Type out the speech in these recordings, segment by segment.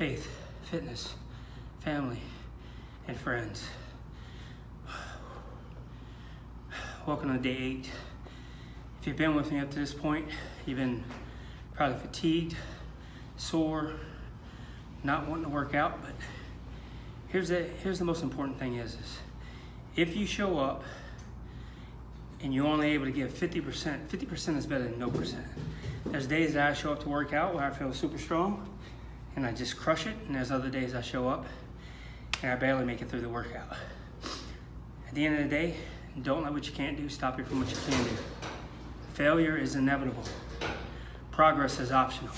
faith, fitness, family, and friends. Welcome to day 8. If you've been with me up to this point, you've been probably fatigued, sore, not wanting to work out, but here's the most important thing is if you show up and you're only able to give 50%, 50% is better than no percent. There's days that I show up to work out where I feel super strong and I just crush it, and there's other days I show up and I barely make it through the workout. At the end of the day, don't let what you can't do stop you from what you can do. Failure is inevitable. Progress is optional.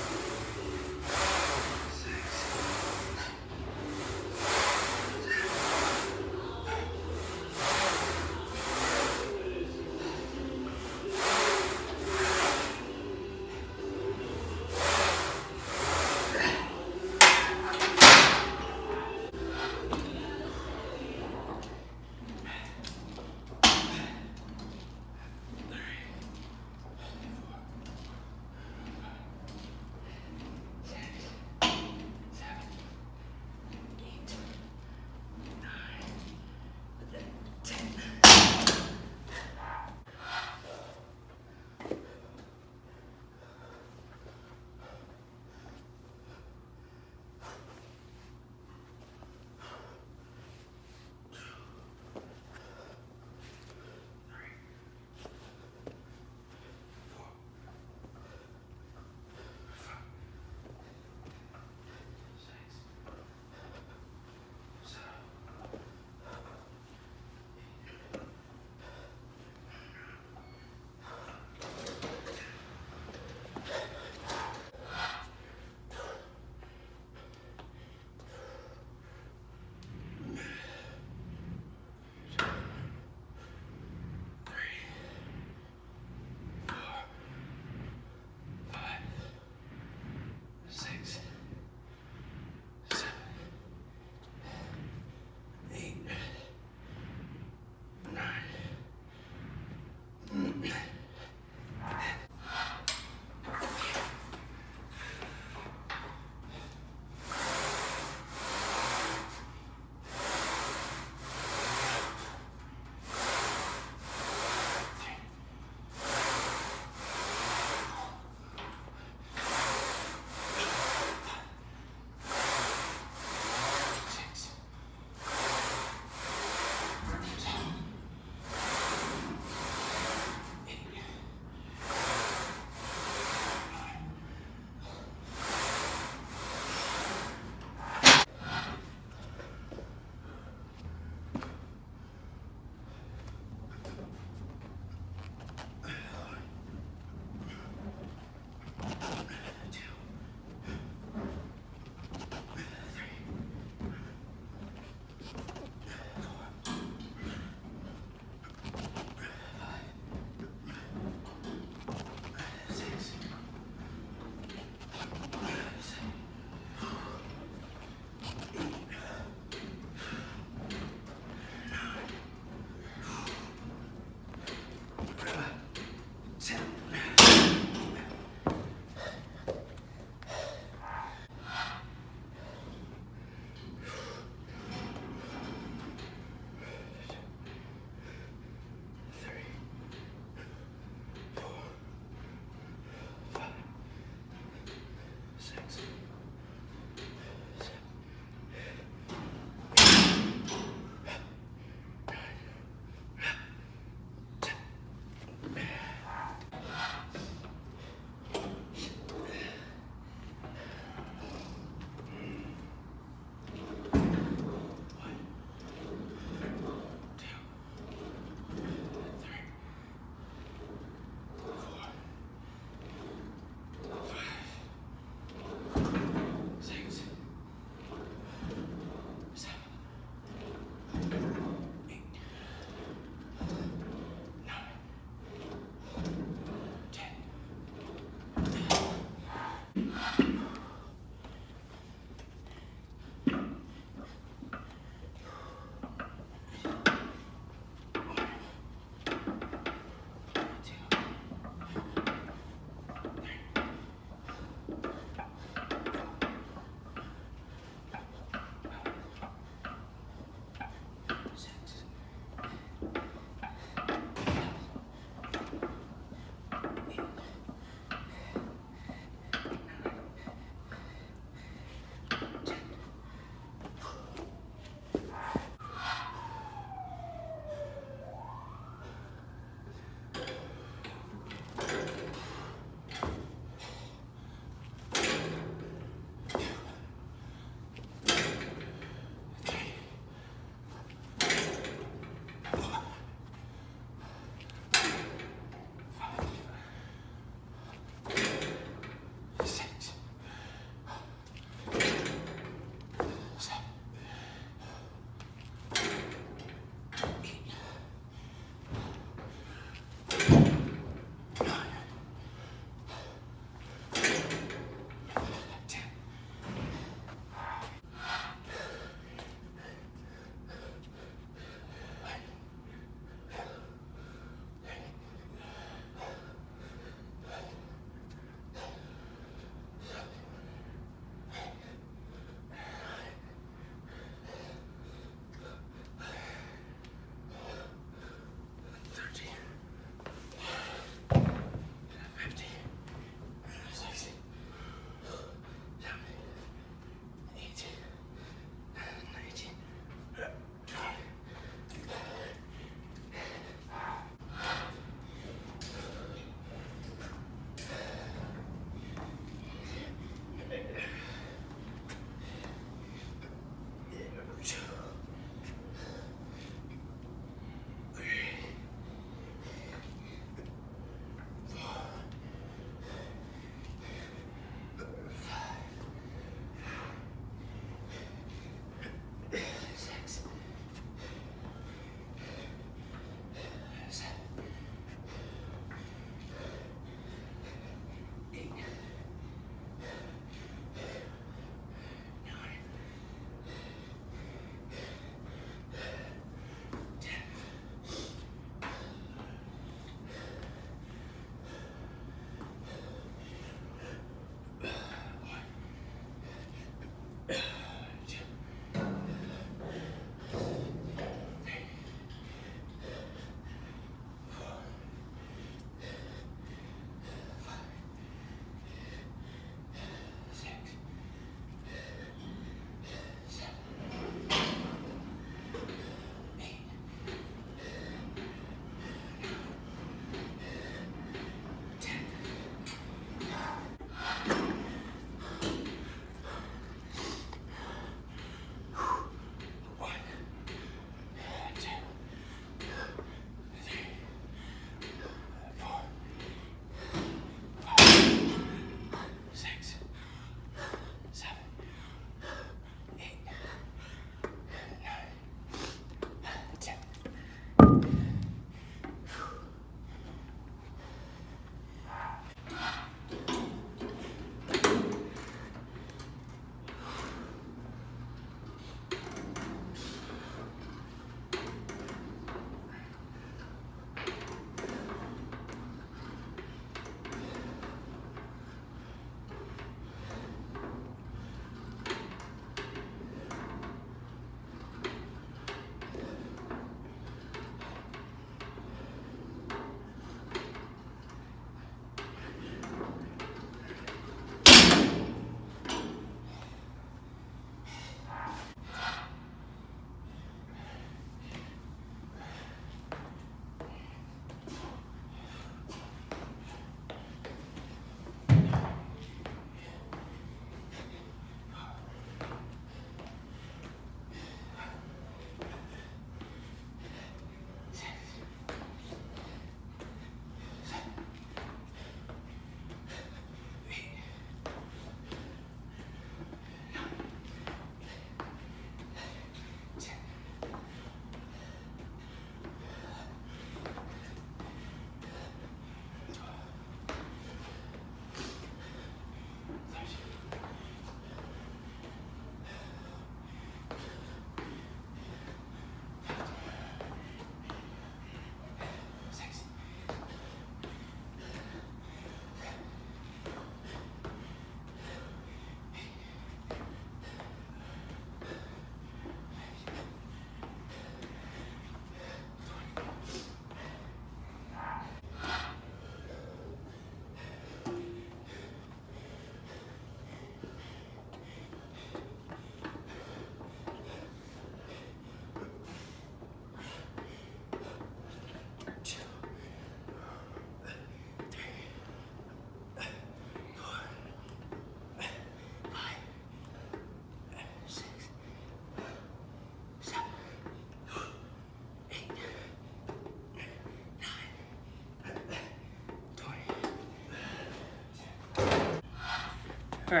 All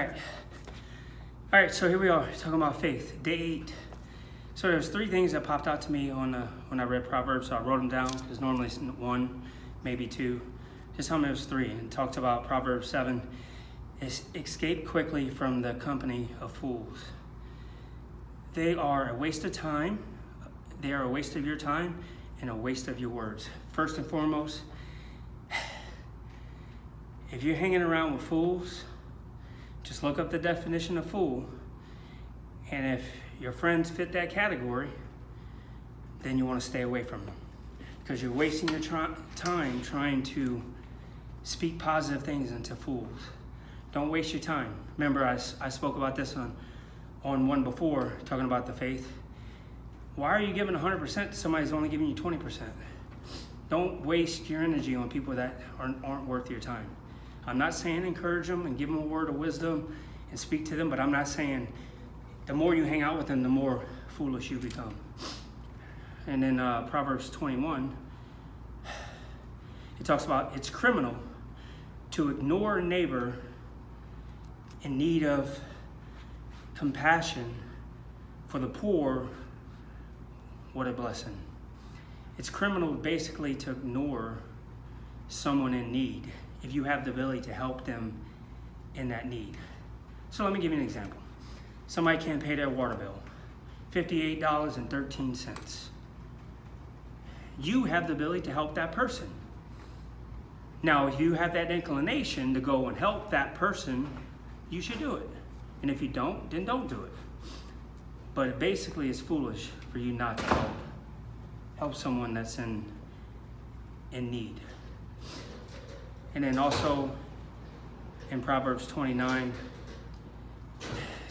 right, so here we are talking about faith, day 8. So there's 3 things that popped out to me when I read Proverbs. So I wrote them down. There's normally 1, maybe 2. Just tell me it was 3. And talked about Proverbs 7. Escape quickly from the company of fools. They are a waste of time. They are a waste of your time and a waste of your words. First and foremost, if you're hanging around with fools, just look up the definition of fool. And if your friends fit that category, then you want to stay away from them. Because you're wasting your time trying to speak positive things into fools. Don't waste your time. Remember, I spoke about this on one before, talking about the faith. Why are you giving 100% to somebody who's only giving you 20%? Don't waste your energy on people that aren't worth your time. I'm not saying encourage them and give them a word of wisdom and speak to them, but I'm not saying the more you hang out with them, the more foolish you become. And then Proverbs 21, it talks about it's criminal to ignore a neighbor in need of compassion for the poor. What a blessing. It's criminal basically to ignore someone in need if you have the ability to help them in that need. So let me give you an example. Somebody can't pay their water bill, $58.13. You have the ability to help that person. Now, if you have that inclination to go and help that person, you should do it. And if you don't, then don't do it. But basically, it's foolish for you not to help someone that's in need. And then also in Proverbs 29,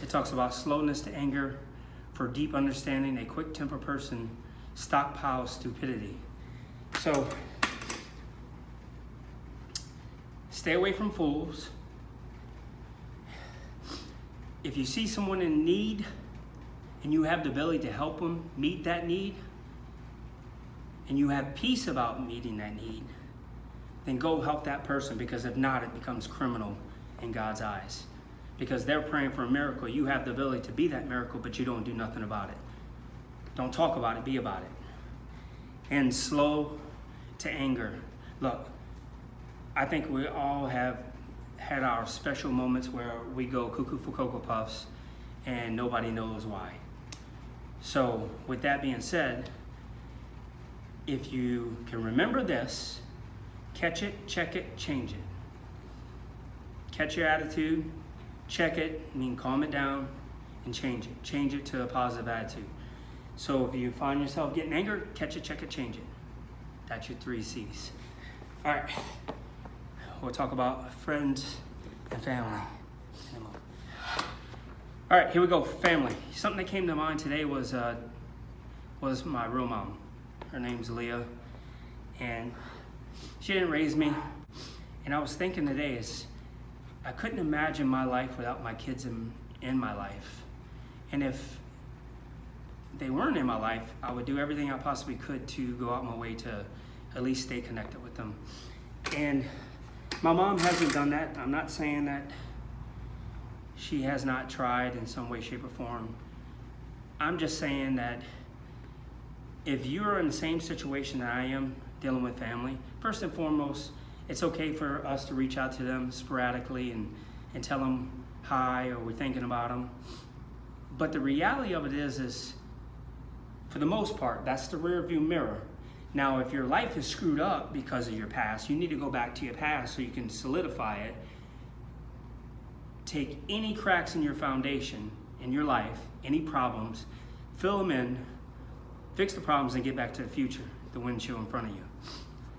it talks about slowness to anger, for deep understanding, a quick-tempered person stockpiles stupidity. So stay away from fools. If you see someone in need and you have the ability to help them meet that need, and you have peace about meeting that need, then go help that person, because if not, it becomes criminal in God's eyes. Because they're praying for a miracle. You have the ability to be that miracle, but you don't do nothing about it. Don't talk about it, be about it. And slow to anger. Look, I think we all have had our special moments where we go cuckoo for Cocoa Puffs and nobody knows why. So with that being said, if you can remember this, catch it, check it, change it. Catch your attitude, check it, calm it down, and change it. Change it to a positive attitude. So if you find yourself getting angry, catch it, check it, change it. That's your 3 C's. All right, we'll talk about friends and family. All right, here we go, family. Something that came to mind today was my real mom. Her name's Leah, and she didn't raise me. And I was thinking today I couldn't imagine my life without my kids in my life. And if they weren't in my life, I would do everything I possibly could to go out my way to at least stay connected with them. And my mom hasn't done that. I'm not saying that she has not tried in some way, shape, or form. I'm just saying that if you're in the same situation that I am, dealing with family, first and foremost, it's okay for us to reach out to them sporadically and tell them hi, or we're thinking about them. But the reality of it is for the most part, that's the rear view mirror. Now, if your life is screwed up because of your past, you need to go back to your past so you can solidify it. Take any cracks in your foundation, in your life, any problems, fill them in, fix the problems, and get back to the future, the windshield in front of you.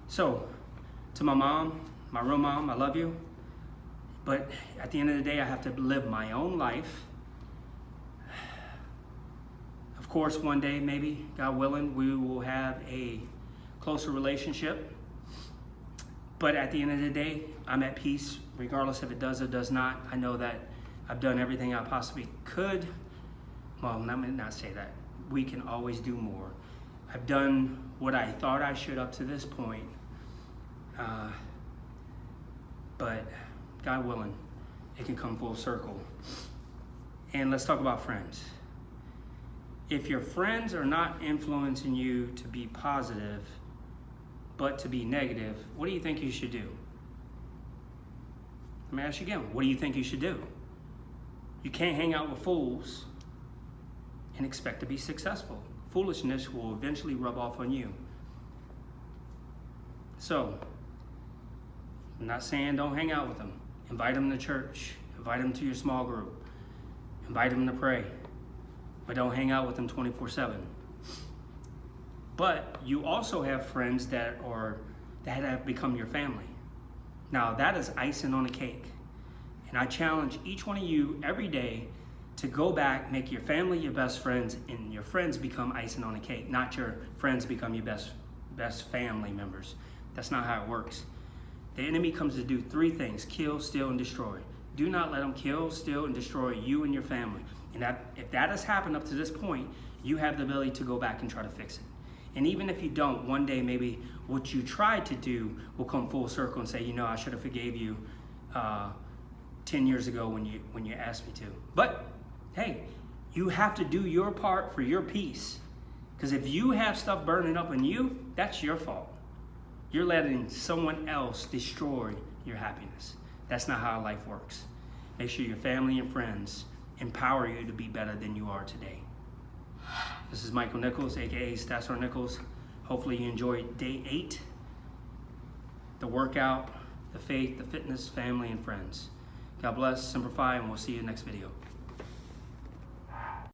So, to my mom, my real mom, I love you. But at the end of the day, I have to live my own life. Of course, one day, maybe, God willing, we will have a closer relationship. But at the end of the day, I'm at peace, regardless if it does or does not. I know that I've done everything I possibly could. Well, let me not say that. We can always do more. I've done what I thought I should up to this point. But God willing, it can come full circle. And let's talk about friends. If your friends are not influencing you to be positive, but to be negative, what do you think you should do? Let me ask you again, what do you think you should do? You can't hang out with fools and expect to be successful. Foolishness will eventually rub off on you. So, I'm not saying don't hang out with them. Invite them to church. Invite them to your small group. Invite them to pray. But don't hang out with them 24/7. But you also have friends that have become your family. Now that is icing on the cake. And I challenge each one of you every day to go back, make your family your best friends, and your friends become icing on the cake, not your friends become your best family members. That's not how it works. The enemy comes to do three things: kill, steal, and destroy. Do not let them kill, steal, and destroy you and your family. And if that has happened up to this point, you have the ability to go back and try to fix it. And even if you don't, one day maybe what you tried to do will come full circle and say, I should have forgave you 10 years ago when you asked me to. But hey, you have to do your part for your peace. Because if you have stuff burning up in you, that's your fault. You're letting someone else destroy your happiness. That's not how life works. Make sure your family and friends empower you to be better than you are today. This is Michael Nichols, aka Stasar Nichols. Hopefully you enjoyed day 8, the workout, the faith, the fitness, family, and friends. God bless, simplify, and we'll see you next video.